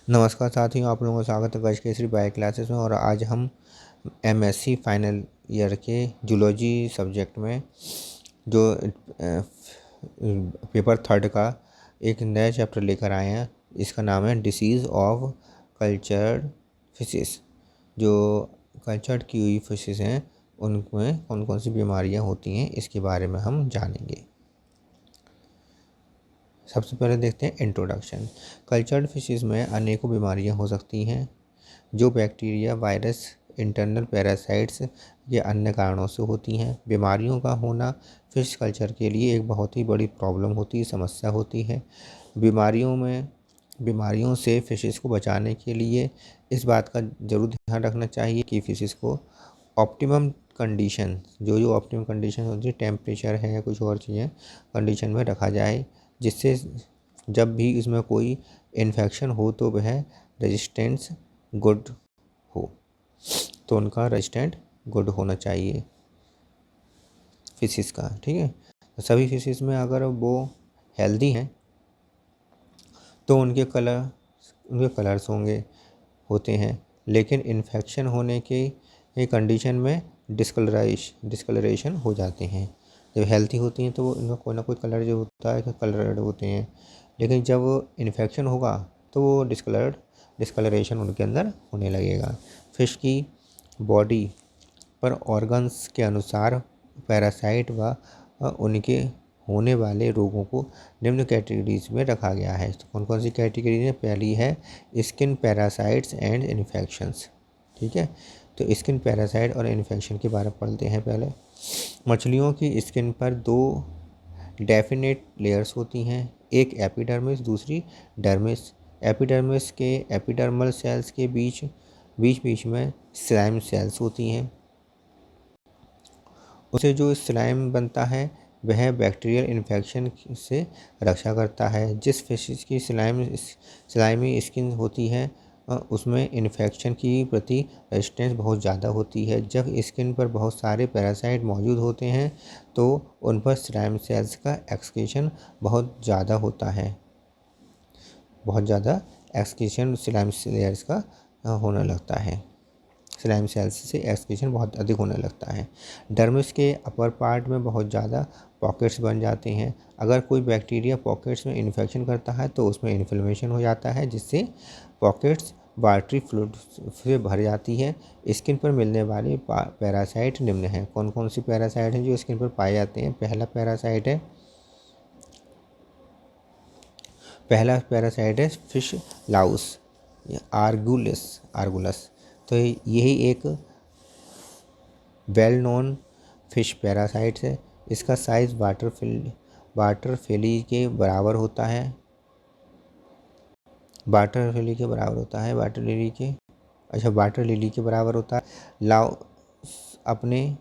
नमस्कार साथियों, आप लोगों का स्वागत है गज केसरी बायो क्लासेस में। और आज हम एमएससी फाइनल ईयर के जूलॉजी सब्जेक्ट में जो पेपर थर्ड का एक नया चैप्टर लेकर आए हैं। इसका नाम है डिसीज़ ऑफ कल्चर्ड फिशेस। जो कल्चर्ड की हुई फिशेस हैं उनमें कौन कौन सी बीमारियां होती हैं, इसके बारे में हम जानेंगे। सबसे पहले देखते हैं इंट्रोडक्शन। कल्चर्ड फिशेस में अनेकों बीमारियां हो सकती हैं जो बैक्टीरिया, वायरस, इंटरनल पैरासाइट्स या अन्य कारणों से होती हैं। बीमारियों का होना फिश कल्चर के लिए एक बहुत ही बड़ी प्रॉब्लम होती है, समस्या होती है। बीमारियों से फिशेस को बचाने के लिए इस बात का ज़रूर ध्यान रखना चाहिए कि फिशेस को ऑप्टिमम कंडीशन, जो ऑप्टिमम कंडीशन होती है, टेम्परेचर है या कुछ और चीज़ें, कंडीशन में रखा जाए, जिससे जब भी इसमें कोई इन्फेक्शन हो तो वह रेजिस्टेंस गुड हो। तो उनका रेजिस्टेंट गुड होना चाहिए फिशेस का, ठीक है। तो सभी फिशेस में अगर वो हेल्दी हैं तो उनके कलर्स होते हैं, लेकिन इन्फेक्शन होने के कंडीशन में डिस्कलरेशन हो जाते हैं। जब हेल्थी होती हैं तो वो इनका कोई ना कोई कलर जो होता है कलर्ड होते हैं, लेकिन जब इन्फेक्शन होगा तो वो डिस्कलरेशन उनके अंदर होने लगेगा। फिश की बॉडी पर ऑर्गन्स के अनुसार पैरासाइट व उनके होने वाले रोगों को निम्न कैटेगरीज में रखा गया है। तो कौन कौन सी कैटेगरी है? पहली है स्किन पैरासाइट्स एंड इन्फेक्शंस, ठीक है। तो स्किन पैरासाइट और इन्फेक्शन के बारे में पढ़ते हैं। पहले मछलियों की स्किन पर दो डेफिनेट लेयर्स होती हैं, एक एपिडर्मिस, दूसरी डर्मिस। एपिडर्मिस के एपिडर्मल सेल्स के बीच बीच में स्लाइम सेल्स होती हैं। उसे जो स्लाइम बनता है वह बैक्टीरियल इन्फेक्शन से रक्षा करता है। जिस फिश की स्लाइमी स्किन होती है उसमें इन्फेक्शन की प्रति रेजिस्टेंस बहुत ज़्यादा होती है। जब स्किन पर बहुत सारे पैरासाइट मौजूद होते हैं तो उन पर स्लाइम सेल्स का एक्सक्रीशन बहुत ज़्यादा होता है, बहुत ज़्यादा एक्सक्रीशन स्लाइम लेयर्स का होने लगता है। स्लाइम सेल्स से एक्सक्रीशन बहुत अधिक होने लगता है। डर्मिस के अपर पार्ट में बहुत ज़्यादा पॉकेट्स बन जाते हैं। अगर कोई बैक्टीरिया पॉकेट्स में इन्फेक्शन करता है तो उसमें इन्फ्लेमेशन हो जाता है, जिससे पॉकेट्स वाटरी फ्लूइड से भर जाती है। स्किन पर मिलने वाले पैरासाइट निम्न हैं। कौन कौन सी पैरासाइट हैं जो स्किन पर पाए जाते हैं? पहला पैरासाइट है फिश लाउस, आर्गुलस। तो यही एक वेल नोन फिश पैरासाइट है। इसका साइज वाटर फेली के बराबर होता है। वाटर लिली के बराबर होता है। अपने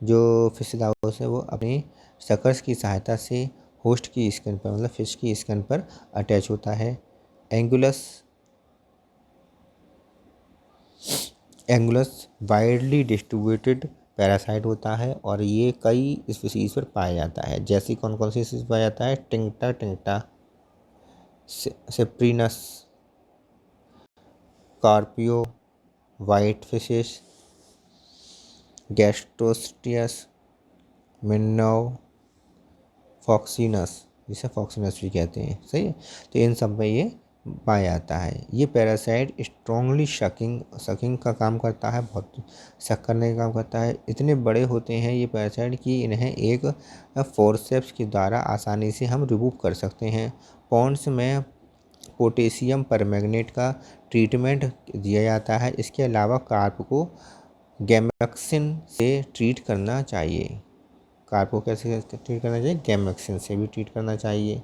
जो फिश लाउस है वो अपने सकर्स की सहायता से होस्ट की स्किन पर, मतलब फिश की स्किन पर अटैच होता है। एंगुलस वाइडली डिस्ट्रीब्यूटेड पैरासाइट होता है और ये कई स्पीसीज पर पाया जाता है। जैसे कौन कौन सी स्पीसीज पाया जाता है? टिंक्टा, सेप्रिनस, कार्पियो, वाइट फिशेस, गैस्ट्रोस्टियस, मिन्नव, फॉक्सीनस, जिसे फॉक्सीनस भी कहते हैं, सही है। तो इन सब में ये पाया जाता है। ये पैरासाइट स्ट्रॉन्गली सकिंग का काम करता है, बहुत सक करने का काम करता है। इतने बड़े होते हैं ये पैरासाइट कि इन्हें एक फोर्सेप्स के द्वारा आसानी से हम रिमूव कर सकते हैं। पॉन्ड्स में पोटेशियम परमैंगनेट का ट्रीटमेंट दिया जाता है। इसके अलावा कार्प को गैमेक्सिन से ट्रीट करना चाहिए। कार्प को कैसे ट्रीट करना चाहिए? गैमेक्सिन से भी ट्रीट करना चाहिए।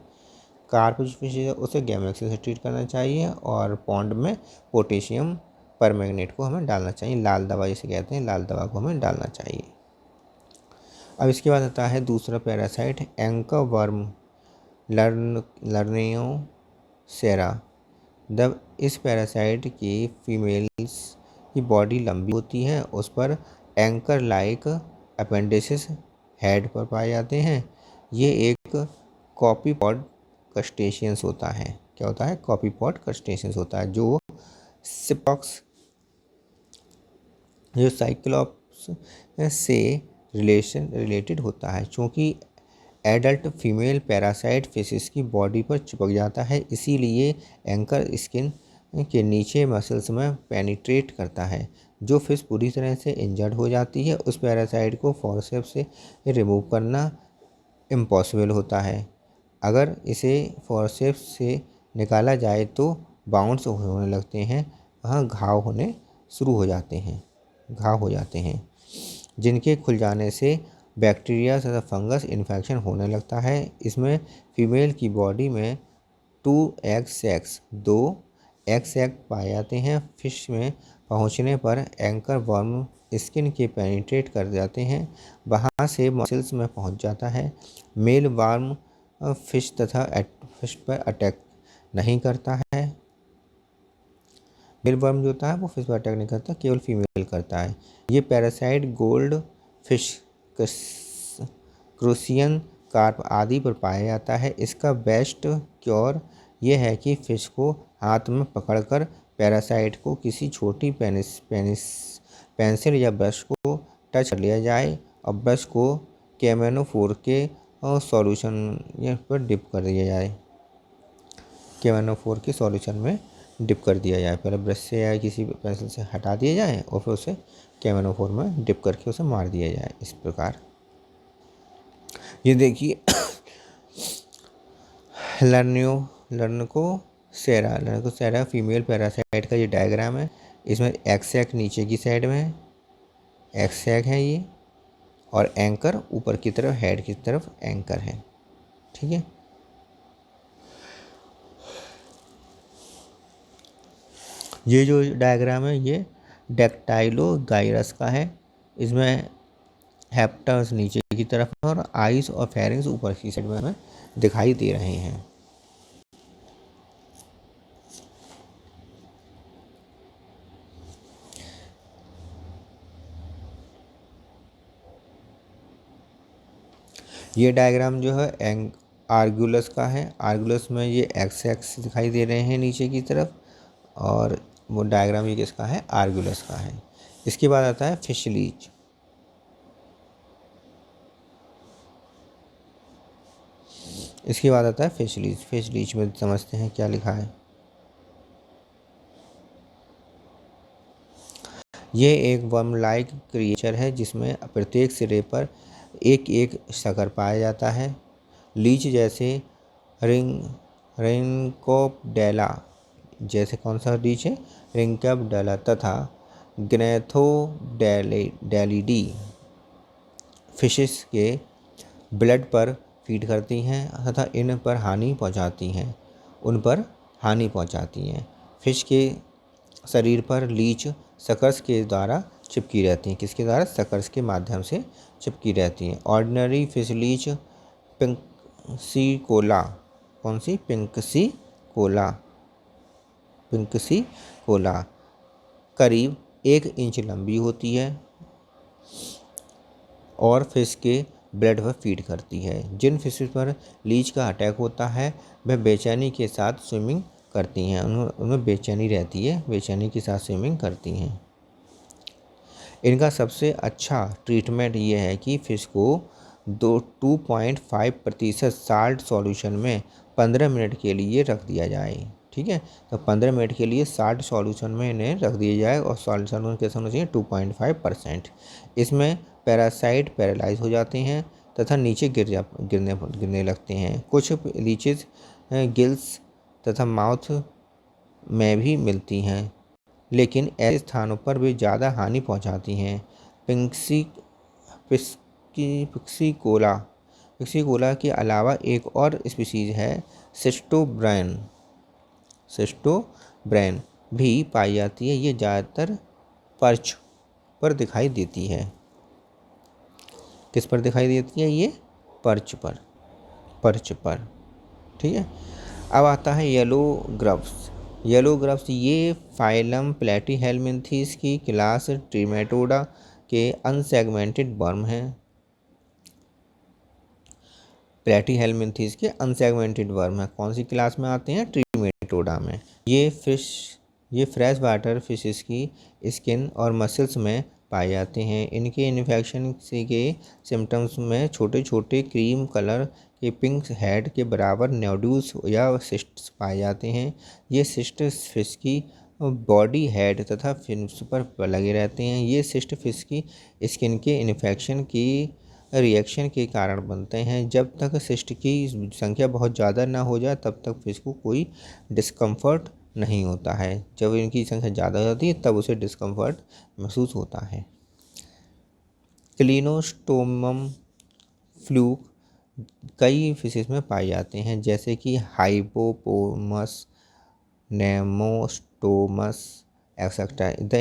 कार्प जो फिश है उसे गैमेक्सिन से ट्रीट करना चाहिए और पॉन्ड में पोटेशियम परमैंगनेट को हमें डालना चाहिए। लाल दवा जिसे कहते हैं, लाल दवा को हमें डालना चाहिए। अब इसके बाद आता है दूसरा पैरासाइट एंकर वर्म लर्नियो सेरा। जब इस पैरासाइट की फीमेल्स की बॉडी लंबी होती है, उस पर एंकर लाइक अपेंडिसेस हेड पर पाए जाते हैं। ये एक कॉपीपॉड क्रस्टेशियंस होता है। क्या होता है, कॉपीपॉड क्रस्टेशियंस होता है, जो सिपॉक्स जो साइक्लोप्स से रिलेटेड होता है। चूँकि एडल्ट फीमेल पैरासाइट फिशेस की बॉडी पर चिपक जाता है, इसीलिए एंकर स्किन के नीचे मसल्स में पेनिट्रेट करता है। जो फिश पूरी तरह से इंजर्ड हो जाती है, उस पैरासाइट को फॉरसेप्स से रिमूव करना इम्पॉसिबल होता है। अगर इसे फॉरसेप्स से निकाला जाए तो बाउंस होने लगते हैं, वहाँ घाव होने शुरू हो जाते हैं, घाव हो जाते हैं, जिनके खुल जाने से बैक्टीरिया तथा फंगस इन्फेक्शन होने लगता है। इसमें फीमेल की बॉडी में 2 एग सैक पाए जाते हैं। फिश में पहुंचने पर एंकर वर्म स्किन के पेनिट्रेट कर जाते हैं, वहां से मसल्स में पहुंच जाता है। मेल वर्म फिश पर अटैक नहीं करता है। मेल वर्म जो होता है वो फिश पर अटैक नहीं करता, केवल फीमेल करता है। ये parasite gold fish, crucian, carp आदि पर पाया जाता है। इसका बेस्ट क्योर यह है कि फिश को हाथ में पकड़कर पैरासाइट को किसी छोटी पेंसिल या ब्रश को टच कर लिया जाए और ब्रश को कैमेनोफोर के सॉल्यूशन पर डिप कर दिया जाए। कैमेनोफोर के सॉल्यूशन में डिप कर दिया जाए, पहले ब्रश से या किसी पेंसिल से हटा दिया जाए और फिर उसे कैमेनोफोर में डिप करके उसे मार दिया जाए। इस प्रकार ये देखिए लर्निकोसेरा फीमेल पैरासाइट का ये डायग्राम है। इसमें एक्सैक नीचे की साइड में है, एक्सैक है ये, और एंकर ऊपर की तरफ, हेड की तरफ एंकर है। ठीक है, ये जो डायग्राम है ये डेक्टाइलोगाइरस का है। इसमें हेप्टर्स नीचे की तरफ और आइस और फेरिंग्स ऊपर की साइड में हमें दिखाई दे रहे हैं। ये डायग्राम जो है आर्गुलस का है। आर्गुलस में ये एक्स दिखाई दे रहे हैं नीचे की तरफ, और वो डायग्राम ये किसका है, आर्गुलस का है। इसके बाद आता है फिश लीच। इसके बाद आता है फिश लीच। फिश लीच में समझते हैं क्या लिखा है। ये एक वर्म लाइक क्रिएचर है जिसमें प्रत्येक सिरे पर एक एक शकर पाया जाता है। लीच जैसे रिंकोपडेला, जैसे कौन सा लीच है, रिंकोपडेला, तथा ग्नेथोडेलिडी फिशेस के ब्लड पर फीड करती हैं तथा इन पर हानि पहुंचाती हैं, उन पर हानि पहुंचाती हैं। फिश के शरीर पर लीच सकर्स के द्वारा चिपकी रहती हैं। किसके द्वारा, सकर्स के माध्यम से चिपकी रहती हैं। ऑर्डिनरी फिश लीच पिंकसीकोला, कौन सी, पिंकसीकोला करीब 1 इंच लंबी होती है और फिश के ब्लड पर फीड करती है। जिन फिशेस पर लीच का अटैक होता है वह बेचैनी के साथ स्विमिंग करती हैं, उनमें बेचैनी रहती है, बेचैनी के साथ स्विमिंग करती हैं। इनका सबसे अच्छा ट्रीटमेंट ये है कि फ़िश को 2.5% साल्ट सॉल्यूशन में 15 मिनट के लिए रख दिया जाए। ठीक है, तो 15 मिनट के लिए साल्ट सॉल्यूशन में इन्हें रख दिया जाए और सॉल्यूशन कैसा होना चाहिए, 2.5%। इसमें पैरासाइट पैरालाइज हो जाते हैं तथा नीचे गिरने लगते हैं। कुछ लीचेस गिल्स तथा माउथ में भी मिलती हैं, लेकिन ऐसे स्थानों पर वे ज़्यादा हानि पहुंचाती हैं। पिक्सीकोला के अलावा एक और स्पीशीज है सिस्टोब्रैन भी पाई जाती है। ये ज़्यादातर पर्च पर दिखाई देती है। किस पर दिखाई देती है, ये पर्च पर। ठीक है, अब आता है येलो ग्रब्स। ये फाइलम प्लैटीहेल्मिन्थीस की क्लास ट्रिमेटोडा के अनसेगमेंटेड वर्म हैं। प्लैटीहेल्मिन्थीस के अनसेगमेंटेड वर्म हैं, कौन सी क्लास में आते हैं, मेटोडा में। ये फ्रेश वाटर फिशेस की स्किन और मसल्स में पाए जाते हैं। इनके इन्फेक्शन के सिम्टम्स में छोटे छोटे क्रीम कलर के पिंक हेड के बराबर नोड्यूल्स या सिस्ट्स पाए जाते हैं। ये सिस्ट फिश की बॉडी, हेड तथा फिन्स पर लगे रहते हैं। ये सिस्ट फिश की स्किन के इन्फेक्शन की रिएक्शन के कारण बनते हैं। जब तक सिस्ट की संख्या बहुत ज़्यादा ना हो जाए तब तक फिश को कोई डिस्कम्फर्ट नहीं होता है। जब इनकी संख्या ज़्यादा हो जाती है तब उसे डिस्कम्फर्ट महसूस होता है। क्लिनोस्टोमम फ्लूक कई फिशेस में पाए जाते हैं, जैसे कि हाइपोपोमस, नेमोस्टोमस एक्सेट्रा। द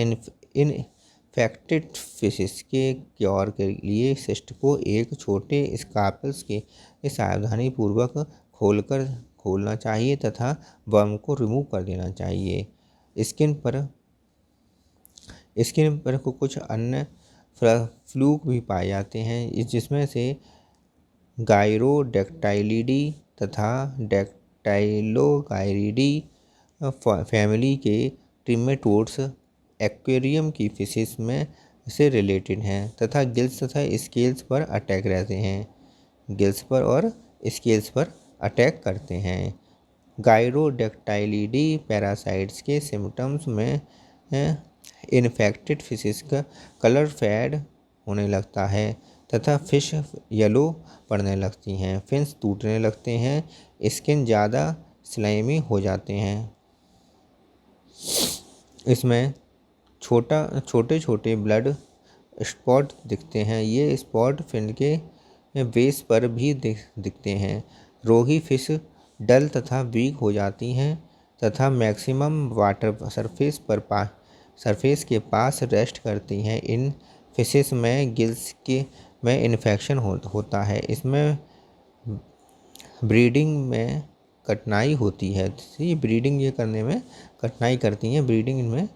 इन्फेक्टेड फिशेस के क्योर के लिए सिस्ट को एक छोटे स्काल्पेल्स के सावधानीपूर्वक खोलना चाहिए तथा वर्म को रिमूव कर देना चाहिए। स्किन पर कुछ अन्य फ्लूक भी पाए जाते हैं, जिसमें से गायरोडेक्टाइलिडी तथा डेक्टाइलोगायरिडी फैमिली के ट्रिमेटोड्स एक्वेरियम की फिशेस में से रिलेटेड हैं तथा गिल्स तथा स्केल्स पर अटैक रहते हैं। गिल्स पर और स्केल्स पर अटैक करते हैं। गायरोडेक्टाइलिडी पैरासाइट्स के सिम्टम्स में इन्फेक्टेड फिशेस का कलर फेड होने लगता है तथा फिश येलो पड़ने लगती हैं, फिन्स टूटने लगते हैं, स्किन ज़्यादा स्लाइमी हो जाते हैं। इसमें छोटे छोटे ब्लड स्पॉट दिखते हैं। ये स्पॉट फिन के बेस पर भी दिखते हैं। रोगी फिश डल तथा वीक हो जाती हैं तथा मैक्सिमम वाटर सरफेस के पास रेस्ट करती हैं। इन फिशेस में गिल्स में इन्फेक्शन होता है। इसमें ब्रीडिंग में कठिनाई होती है। ये करने में कठिनाई करती हैं, ब्रीडिंग इनमें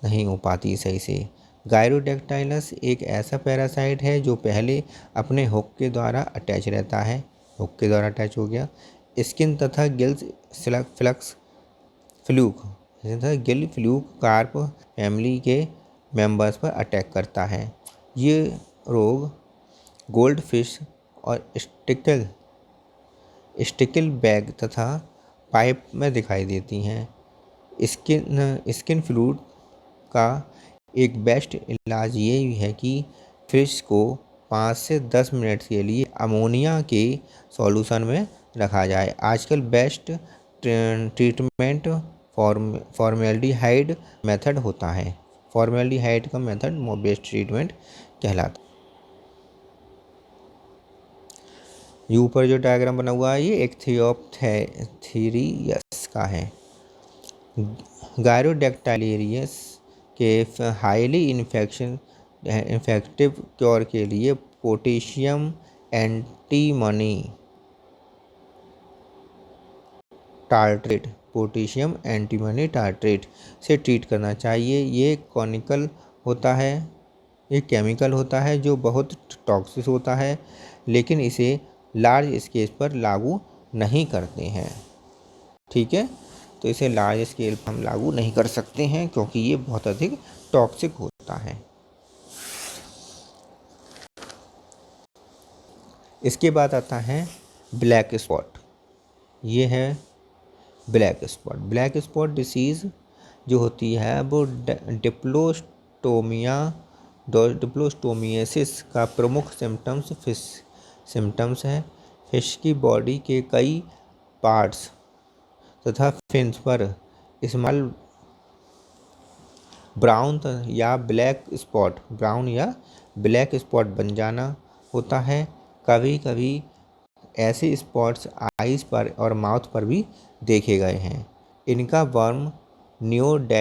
नहीं हो पाती सही से। गायरोडेक्टाइलस एक ऐसा पैरासाइट है जो पहले अपने हुक के द्वारा अटैच रहता है। हुक के द्वारा अटैच हो गया। स्किन तथा गिल्स फ्लूक कार्प फैमिली के मेंबर्स पर अटैक करता है। ये रोग गोल्ड फिश और स्टिकल बैग तथा पाइप में दिखाई देती हैं। स्किन फ्लूक का एक बेस्ट इलाज ये है कि फिश को 5 से 10 मिनट के लिए अमोनिया के सॉल्यूशन में रखा जाए। आजकल बेस्ट ट्रीटमेंट फॉर्मेल्डिहाइड मेथड होता है। फॉर्मेल्डिहाइड का मेथड बेस्ट ट्रीटमेंट कहलाता है। ये ऊपर जो डायग्राम बना हुआ है ये एक थियोप्थेरियस का है। गायरोडेक्टाइलियस के हाईली इन्फेक्टिव क्योर के लिए पोटेशियम एंटीमनी टार्ट्रेट से ट्रीट करना चाहिए। ये केमिकल होता है जो बहुत टॉक्सिक होता है, लेकिन इसे लार्ज स्केल पर लागू नहीं करते हैं। ठीक है, तो इसे लार्ज स्केल पर हम लागू नहीं कर सकते हैं क्योंकि ये बहुत अधिक टॉक्सिक होता है। इसके बाद आता है ब्लैक स्पॉट। ये है ब्लैक स्पॉट डिसीज़ जो होती है वो डिप्लोस्टोमियासिस का प्रमुख सिम्टम्स है। फिश की बॉडी के कई पार्ट्स तथा फिन्स पर स्मॉल ब्राउन या ब्लैक स्पॉट बन जाना होता है। कभी कभी ऐसे स्पॉट्स आइज पर और माउथ पर भी देखे गए हैं। इनका वर्म नियोडेप्लोस्टोमम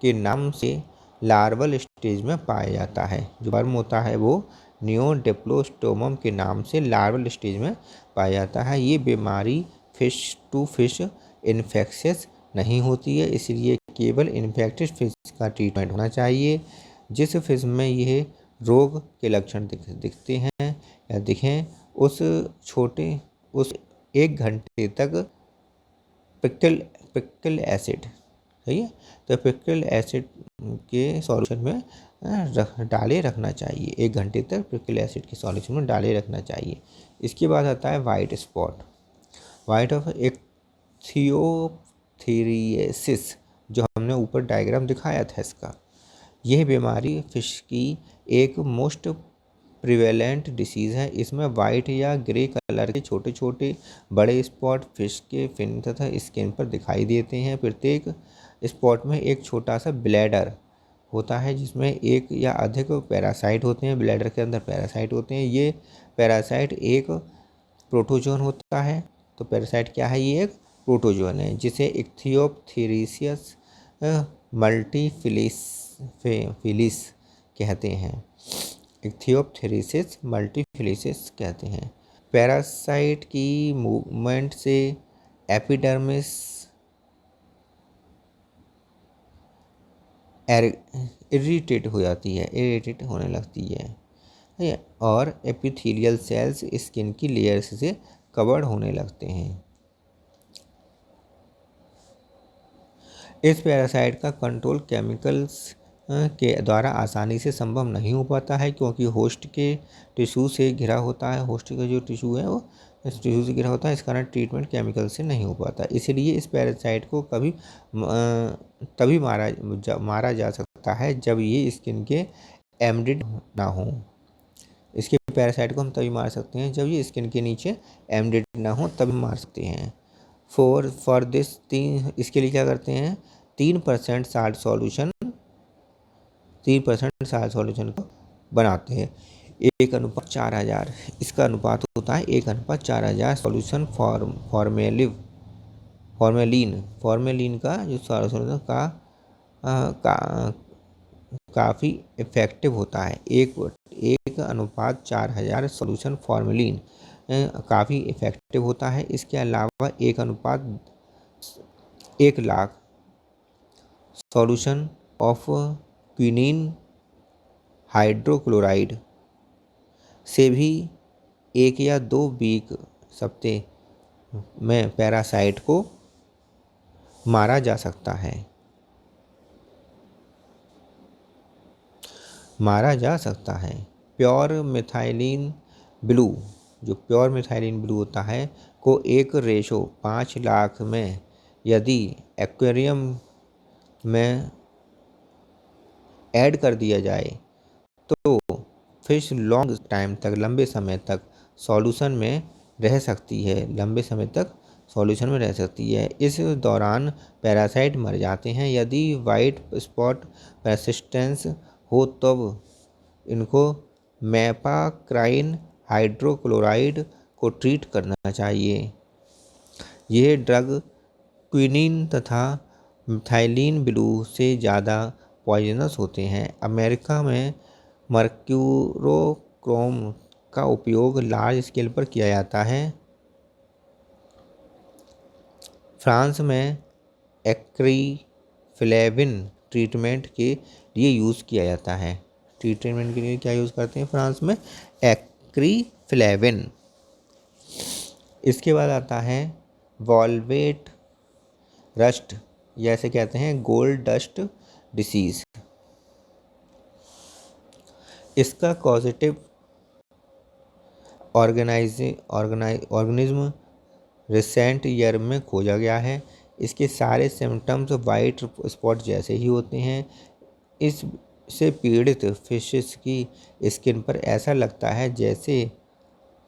के नाम से लार्वल स्टेज में पाया जाता है। जो वर्म होता है वो नियोडेप्लोस्टोमम के नाम से लार्वल स्टेज में पाया जाता है। ये बीमारी फिश टू फिश इन्फेक्शियस नहीं होती है, इसलिए केवल इन्फेक्टेड फिश का ट्रीटमेंट होना चाहिए। जिस फिश में यह रोग के लक्षण दिखते हैं या दिखें उस 1 घंटे तक पिक्टिल एसिड, सही है। तो पिक्टिल एसिड के सॉल्यूशन में डाले रखना चाहिए, 1 घंटे तक पिक्टिल एसिड के सॉल्यूशन में डाले रखना चाहिए। इसके बाद आता है वाइट स्पॉट। वाइट ऑफ इक्थियोप्थेरियसिस, जो हमने ऊपर डायग्राम दिखाया था इसका, यह बीमारी फिश की एक मोस्ट प्रिवेलेंट डिसीज़ है। इसमें वाइट या ग्रे कलर के छोटे छोटे बड़े स्पॉट फिश के फिन तथा स्किन पर दिखाई देते हैं। प्रत्येक स्पॉट में एक छोटा सा ब्लैडर होता है जिसमें एक या अधिक पैरासाइट होते हैं। ब्लैडर के अंदर पैरासाइट होते हैं। ये पैरासाइट एक प्रोटोजोन होता है। तो पैरासाइट क्या है? ये एक प्रोटोजोन है जिसे इक्थियोप्थेरियस मल्टीफिलिस कहते हैं। इक्थियोप्थेरिसिस मल्टीफिलिसिस कहते हैं। पैरासाइट की मूवमेंट से एपिडर्मिस इरिटेट हो जाती है, इरिटेट होने लगती है, और एपिथेलियल सेल्स स्किन की लेयर्स से कवर्ड होने लगते हैं। इस पैरासाइट का कंट्रोल केमिकल्स के द्वारा आसानी से संभव नहीं हो पाता है क्योंकि होस्ट के टिश्यू से घिरा होता है। होस्ट का जो टिश्यू है वो इस टिश्यू से घिरा होता है। इस कारण ट्रीटमेंट केमिकल से नहीं हो पाता। इसलिए इस पैरासाइट को तभी मारा जा सकता है जब ये स्किन के एम्बेडेड ना हो। इसके पैरासाइट को हम तभी मार सकते हैं जब ये स्किन के नीचे एम्बेडेड ना हो, तभी मार सकते हैं। फॉर दिस इसके लिए क्या करते हैं? 3% साल्ट सॉल्यूशन 3% साल्ट सॉल्यूशन को बनाते हैं 1:4000। इसका अनुपात होता है 1:4000। सॉल्यूशन फॉर्मेलिन का जो सॉल्यूशन काफ़ी इफ़ेक्टिव होता है। 1:4000 सॉल्यूशन फॉर्मेलिन काफ़ी इफ़ेक्टिव होता है। इसके अलावा 1:1,00,000 सॉल्यूशन ऑफ क्विनीन हाइड्रोक्लोराइड से भी 1 या 2 वीक सप्ताह में पैरासाइट को मारा जा सकता है। प्योर मिथाइलिन ब्लू, जो प्योर मिथाइलिन ब्लू होता है को एक रेशो 5 लाख में यदि एक्वेरियम में ऐड कर दिया जाए तो फिश लंबे समय तक सॉल्यूशन में रह सकती है। इस दौरान पैरासाइट मर जाते हैं। यदि वाइट स्पॉट परसिस्टेंस हो तब इनको मैपाक्राइन हाइड्रोक्लोराइड को ट्रीट करना चाहिए। यह ड्रग क्विनीन तथा मिथाइलिन ब्लू से ज़्यादा पॉइजनस होते हैं। अमेरिका में मर्क्यूरोक्रोम का उपयोग लार्ज स्केल पर किया जाता है। फ्रांस में एक्रीफ्लैविन ट्रीटमेंट के लिए यूज़ किया जाता है। ट्रीटमेंट के लिए क्या यूज़ करते हैं फ्रांस में? एक्रीफ्लैविन। इसके बाद आता है वॉल्वेट रस्ट, जैसे कहते हैं गोल्ड डस्ट डिसीज़। इसका कॉजेटिव ऑर्गेनिज्म रिसेंट ईयर में खोजा गया है। इसके सारे सिम्टम्स वाइट स्पॉट जैसे ही होते हैं। इससे पीड़ित फिशेस की स्किन पर ऐसा लगता है जैसे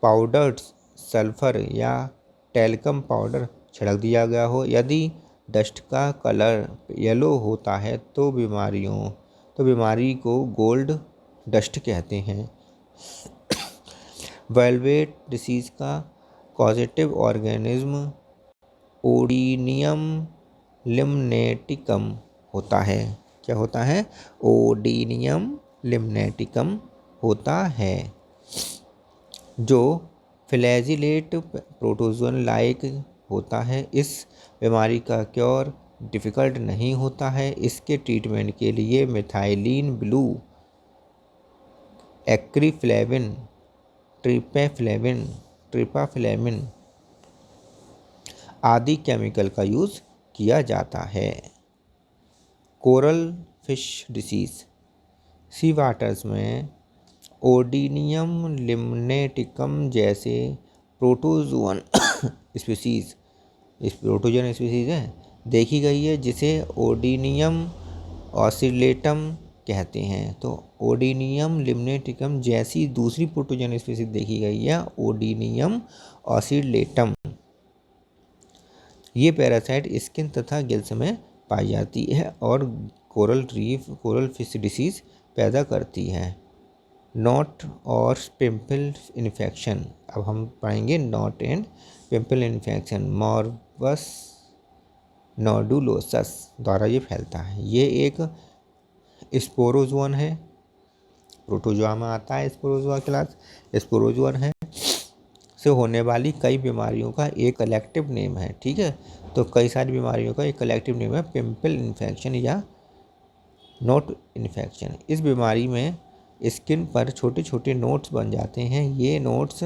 पाउडर्ड सल्फर या टेल्कम पाउडर छिड़क दिया गया हो। यदि डस्ट का कलर येलो होता है तो बीमारी को गोल्ड डस्ट कहते हैं। वेलवेट डिसीज़ का कॉजेटिव ऑर्गेनिज्म ओडिनियम लिम्नेटिकम होता है। क्या होता है? ओडिनियम लिम्नेटिकम होता है, जो फ्लैजिलेट प्रोटोजोन लाइक होता है। इस बीमारी का क्योर डिफ़िकल्ट नहीं होता है। इसके ट्रीटमेंट के लिए मिथाइलिन ब्लू, एक्रीफ्लैविन, ट्रिपाफ्लैविन आदि केमिकल का यूज़ किया जाता है। कोरल फिश डिसीज़, सी वाटर्स में ओडिनियम लिम्नेटिकम जैसे प्रोटोजोअन स्पीसीज़, इस प्रोटोजोन स्पीसीज़ है देखी गई है, जिसे ओडिनियम ऑसिलेटम कहते हैं। तो ओडिनियम लिम्नेटिकम जैसी दूसरी प्रोटोजोन स्पीसीज देखी गई है, ओडिनियम ऑसिलेटम। ये पैरासाइट स्किन तथा गिल्स में पाई जाती है और coral reef, coral fish disease पैदा करती है। नॉट और पिंपल इन्फेक्शन, अब हम पढ़ेंगे नॉट एंड पिंपल इन्फेक्शन। मॉर्बस नोडुलोसस द्वारा ये फैलता है। ये एक स्पोरोजोन है, प्रोटोजोआ में आता है स्पोरोजोआ क्लास, स्पोरोजोन है से होने वाली कई बीमारियों का एक कलेक्टिव नेम है। ठीक है, तो कई सारी बीमारियों का एक कलेक्टिव नेम है पिंपल इन्फेक्शन या नोट इन्फेक्शन। इस बीमारी में स्किन पर छोटे छोटे नोट्स बन जाते हैं। ये नोट्स